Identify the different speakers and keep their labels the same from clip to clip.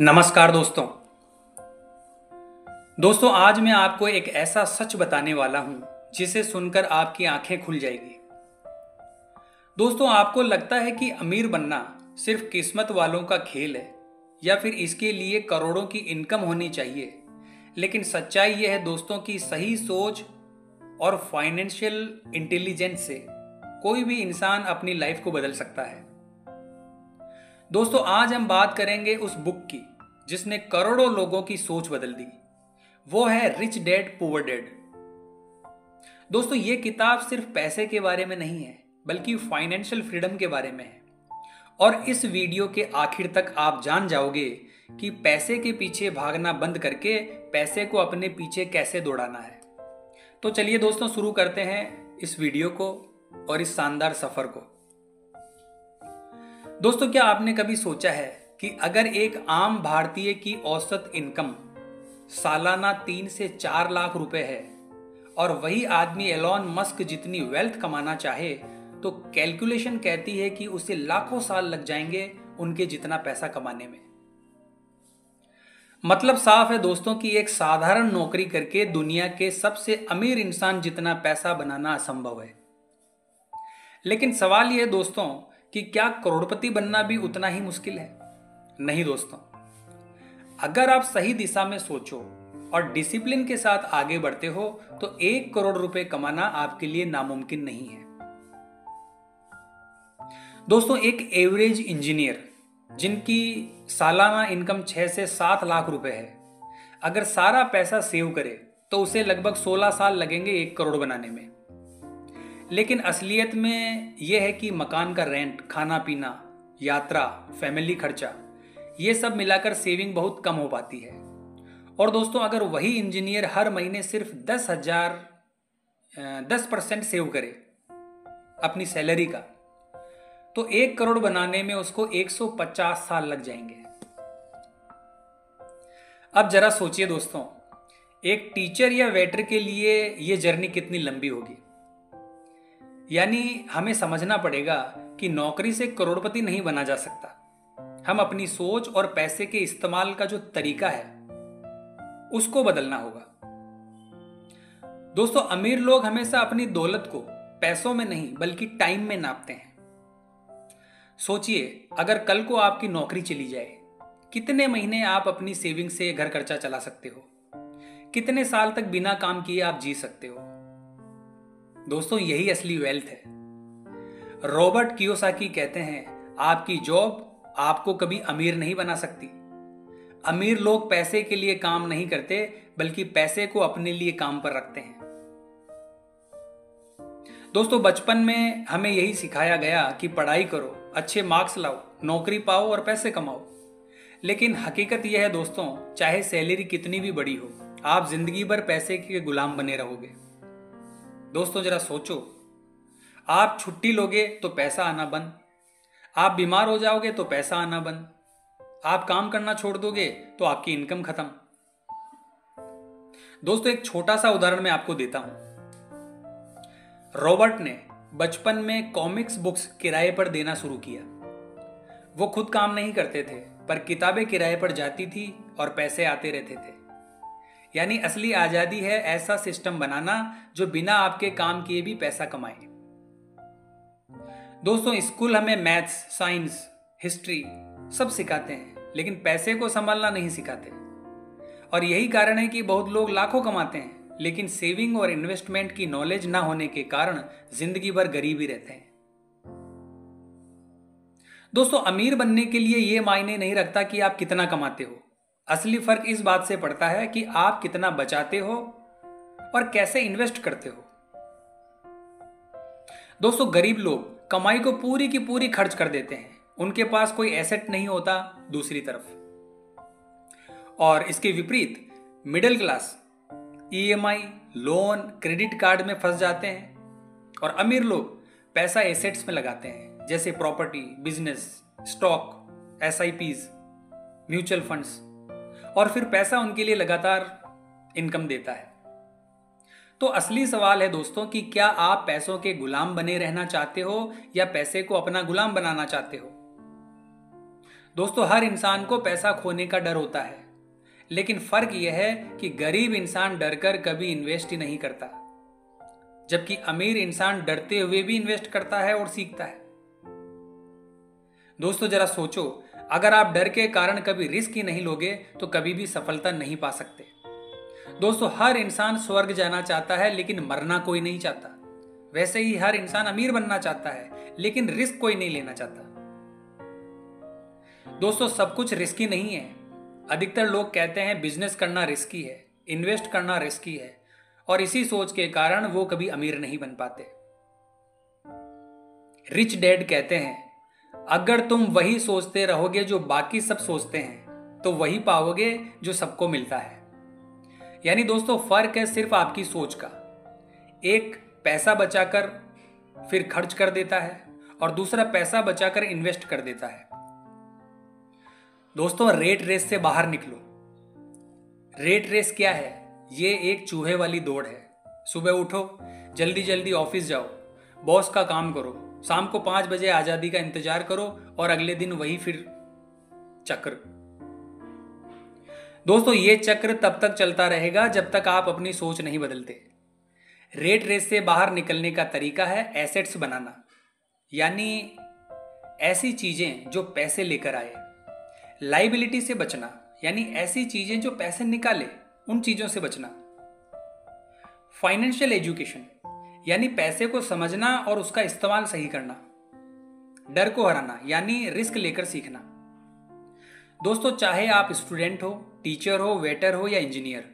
Speaker 1: नमस्कार दोस्तों आज मैं आपको एक ऐसा सच बताने वाला हूं जिसे सुनकर आपकी आंखें खुल जाएगी। दोस्तों आपको लगता है कि अमीर बनना सिर्फ किस्मत वालों का खेल है या फिर इसके लिए करोड़ों की इनकम होनी चाहिए। लेकिन सच्चाई यह है दोस्तों की सही सोच और फाइनेंशियल इंटेलिजेंस से कोई भी इंसान अपनी लाइफ को बदल सकता है। दोस्तों आज हम बात करेंगे उस बुक की जिसने करोड़ों लोगों की सोच बदल दी। वो है रिच डैड पुअर डैड। दोस्तों ये किताब सिर्फ पैसे के बारे में नहीं है बल्कि फाइनेंशियल फ्रीडम के बारे में है। और इस वीडियो के आखिर तक आप जान जाओगे कि पैसे के पीछे भागना बंद करके पैसे को अपने पीछे कैसे दौड़ाना है। तो चलिए दोस्तों शुरू करते हैं इस वीडियो को और इस शानदार सफर को। दोस्तों क्या आपने कभी सोचा है कि अगर एक आम भारतीय की औसत इनकम सालाना 3 से 4 लाख रुपए है और वही आदमी एलॉन मस्क जितनी वेल्थ कमाना चाहे तो कैलकुलेशन कहती है कि उसे लाखों साल लग जाएंगे उनके जितना पैसा कमाने में। मतलब साफ है दोस्तों कि एक साधारण नौकरी करके दुनिया के सबसे अमीर इंसान जितना पैसा बनाना असंभव है। लेकिन सवाल यह दोस्तों कि क्या करोड़पति बनना भी उतना ही मुश्किल है? नहीं दोस्तों, अगर आप सही दिशा में सोचो और डिसिप्लिन के साथ आगे बढ़ते हो तो 1 करोड़ रुपए कमाना आपके लिए नामुमकिन नहीं है। दोस्तों एक एवरेज इंजीनियर जिनकी सालाना इनकम 6 से 7 लाख रुपए है, अगर सारा पैसा सेव करे तो उसे लगभग 16 साल लगेंगे 1 करोड़ बनाने में। लेकिन असलियत में यह है कि मकान का रेंट, खाना पीना, यात्रा, फैमिली खर्चा, ये सब मिलाकर सेविंग बहुत कम हो पाती है। और दोस्तों अगर वही इंजीनियर हर महीने सिर्फ 10% सेव करे अपनी सैलरी का तो 1 करोड़ बनाने में उसको 150 साल लग जाएंगे। अब जरा सोचिए दोस्तों, एक टीचर या वेटर के लिए यह जर्नी कितनी लंबी होगी। यानी हमें समझना पड़ेगा कि नौकरी से करोड़पति नहीं बना जा सकता। हम अपनी सोच और पैसे के इस्तेमाल का जो तरीका है उसको बदलना होगा। दोस्तों अमीर लोग हमेशा अपनी दौलत को पैसों में नहीं बल्कि टाइम में नापते हैं। सोचिए अगर कल को आपकी नौकरी चली जाए, कितने महीने आप अपनी सेविंग से घर खर्चा चला सकते हो? कितने साल तक बिना काम किए आप जी सकते हो? दोस्तों यही असली वेल्थ है। रॉबर्ट कियोसाकी कहते हैं आपकी जॉब आपको कभी अमीर नहीं बना सकती। अमीर लोग पैसे के लिए काम नहीं करते बल्कि पैसे को अपने लिए काम पर रखते हैं। दोस्तों बचपन में हमें यही सिखाया गया कि पढ़ाई करो, अच्छे मार्क्स लाओ, नौकरी पाओ और पैसे कमाओ। लेकिन हकीकत यह है दोस्तों, चाहे सैलरी कितनी भी बड़ी हो, आप जिंदगी भर पैसे के गुलाम बने रहोगे। दोस्तों जरा सोचो, आप छुट्टी लोगे तो पैसा आना बंद, आप बीमार हो जाओगे तो पैसा आना बंद, आप काम करना छोड़ दोगे तो आपकी इनकम खत्म। दोस्तों एक छोटा सा उदाहरण मैं आपको देता हूं। रॉबर्ट ने बचपन में कॉमिक्स बुक्स किराए पर देना शुरू किया। वो खुद काम नहीं करते थे पर किताबें किराए पर जाती थी और पैसे आते रहते थे। यानी असली आजादी है ऐसा सिस्टम बनाना जो बिना आपके काम किए भी पैसा कमाए। दोस्तों स्कूल हमें मैथ्स, साइंस, हिस्ट्री सब सिखाते हैं लेकिन पैसे को संभालना नहीं सिखाते। और यही कारण है कि बहुत लोग लाखों कमाते हैं लेकिन सेविंग और इन्वेस्टमेंट की नॉलेज ना होने के कारण जिंदगी भर गरीब ही रहते हैं। दोस्तों अमीर बनने के लिए यह मायने नहीं रखता कि आप कितना कमाते हो। असली फर्क इस बात से पड़ता है कि आप कितना बचाते हो और कैसे इन्वेस्ट करते हो। दोस्तों गरीब लोग कमाई को पूरी की पूरी खर्च कर देते हैं, उनके पास कोई एसेट नहीं होता दूसरी तरफ। और इसके विपरीत middle class EMI, loan, credit card में फंस जाते हैं और अमीर लोग पैसा एसेट्स में लगाते हैं जैसे property, business, stock, SIPs, mutual funds, और फिर पैसा उनके लिए लगातार इनकम देता है। तो असली सवाल है दोस्तों कि क्या आप पैसों के गुलाम बने रहना चाहते हो या पैसे को अपना गुलाम बनाना चाहते हो? दोस्तों हर इंसान को पैसा खोने का डर होता है, लेकिन फर्क यह है कि गरीब इंसान डरकर कभी इन्वेस्ट ही नहीं करता, जबकि अमीर इंसान डरते हुए भी इन्वेस्ट करता है और सीखता है। दोस्तों जरा सोचो, अगर आप डर के कारण कभी रिस्क ही नहीं लोगे तो कभी भी सफलता नहीं पा सकते। दोस्तों हर इंसान स्वर्ग जाना चाहता है, लेकिन मरना कोई नहीं चाहता। वैसे ही हर इंसान अमीर बनना चाहता है, लेकिन रिस्क कोई नहीं लेना चाहता। दोस्तों सब कुछ रिस्की नहीं है। अधिकतर लोग कहते हैं बिजनेस करना रिस्की है, इन्वेस्ट करना रिस्की है, और इसी सोच के कारण वो कभी अमीर नहीं बन पाते। रिच डैड कहते हैं, अगर तुम वही सोचते रहोगे जो बाकी सब सोचते हैं तो वही पाओगे जो सबको मिलता है। यानी दोस्तों फर्क है सिर्फ आपकी सोच का। एक पैसा बचाकर फिर खर्च कर देता है और दूसरा पैसा बचाकर इन्वेस्ट कर देता है। दोस्तों रेट रेस से बाहर निकलो। रेट रेस क्या है? ये एक चूहे वाली दौड़ है। सुबह उठो, जल्दी जल्दी ऑफिस जाओ, बॉस का काम करो, शाम को 5 बजे आजादी का इंतजार करो और अगले दिन वही फिर चक्र। दोस्तों ये चक्र तब तक चलता रहेगा जब तक आप अपनी सोच नहीं बदलते। रेट रेस से बाहर निकलने का तरीका है एसेट्स बनाना, यानी ऐसी चीजें जो पैसे लेकर आए। लाइबिलिटी से बचना, यानी ऐसी चीजें जो पैसे निकाले, उन चीजों से बचना। फाइनेंशियल एजुकेशन, यानी पैसे को समझना और उसका इस्तेमाल सही करना। डर को हराना, यानी रिस्क लेकर सीखना। दोस्तों चाहे आप स्टूडेंट हो, टीचर हो, वेटर हो या इंजीनियर,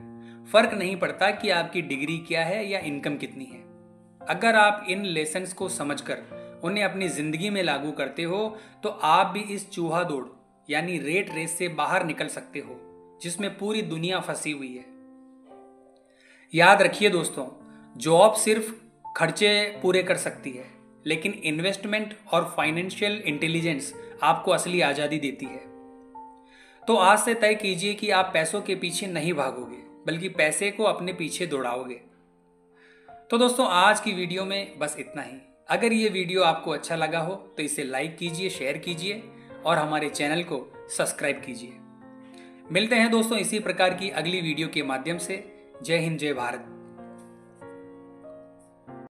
Speaker 1: फर्क नहीं पड़ता कि आपकी डिग्री क्या है या इनकम कितनी है। अगर आप इन लेसन्स को समझकर उन्हें अपनी जिंदगी में लागू करते हो तो आप भी इस चूहा दौड़ यानी रेट रेस से बाहर निकल सकते हो, जिसमें पूरी दुनिया फंसी हुई है। याद रखिए दोस्तों, जॉब सिर्फ खर्चे पूरे कर सकती है, लेकिन इन्वेस्टमेंट और फाइनेंशियल इंटेलिजेंस आपको असली आजादी देती है। तो आज से तय कीजिए कि आप पैसों के पीछे नहीं भागोगे, बल्कि पैसे को अपने पीछे दौड़ाओगे। तो दोस्तों आज की वीडियो में बस इतना ही। अगर ये वीडियो आपको अच्छा लगा हो तो इसे लाइक कीजिए, शेयर कीजिए और हमारे चैनल को सब्सक्राइब कीजिए। मिलते हैं दोस्तों इसी प्रकार की अगली वीडियो के माध्यम से। जय हिंद, जय भारत।